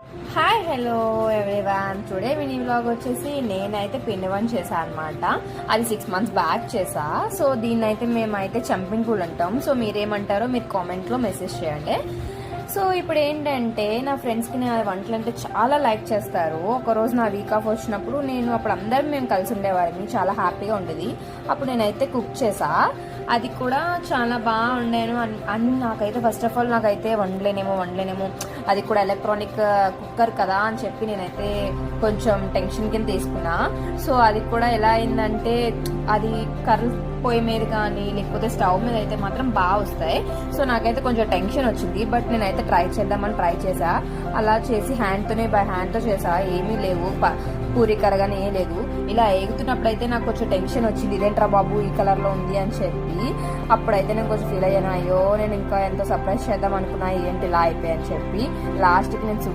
Hi hello everyone, today mini vlog వచ్చేసి నేనైతే పిండి వంట చేశాను అనమాట. అది 6 months బ్యాక్ చేసా. సో దీన్ని అయితే మేమైతే చంపింగ్ పూల్ అంటాం. సో మీరేమంటారో మీరు కామెంట్లో మెసేజ్ చేయండి. సో ఇప్పుడు ఏంటంటే నా ఫ్రెండ్స్కి నా వంటలు అంటే చాలా లైక్ చేస్తారు. ఒకరోజు నా వీక్ ఆఫ్ వచ్చినప్పుడు అప్పుడు అందరం మేము కలిసి ఉండేవాళ్ళమి, చాలా హ్యాపీగా ఉండేది. అప్పుడు నేనైతే కుక్ చేసా. అది కూడా చాలా బాగా వండాను అని నాకైతే ఫస్ట్ ఆఫ్ ఆల్ నాకైతే వండలేనేమో అది కూడా ఎలక్ట్రానిక్ కుక్కర్ కదా అని చెప్పి నేనైతే కొంచెం టెన్షన్ కింద తీసుకున్నా. సో అది కూడా ఎలా అయిందంటే అది కర్ర పొయ్యి మీద కానీ లేకపోతే స్టవ్ మీద అయితే మాత్రం బాగా వస్తాయి. సో నాకైతే కొంచెం టెన్షన్ వచ్చింది. బట్ నేనైతే ట్రై చేసా. అలా చేసి బై హ్యాండ్తో చేసా. ఏమీ లేవు, పూరి కరగానే ఏం లేదు. ఇలా ఎగుతున్నప్పుడు అయితే నాకు కొంచెం టెన్షన్ వచ్చింది, ఇదేంట్రా బాబు ఈ కలర్లో ఉంది అని చెప్పి. అప్పుడైతే నేను కొంచెం ఫీల్ అయ్యాను, అయ్యో నేను ఇంకా ఎంతో సర్ప్రైజ్ చేద్దాం అనుకున్నా, ఏంటి ఇలా అయిపోయాయని చెప్పి. లాస్ట్కి నేను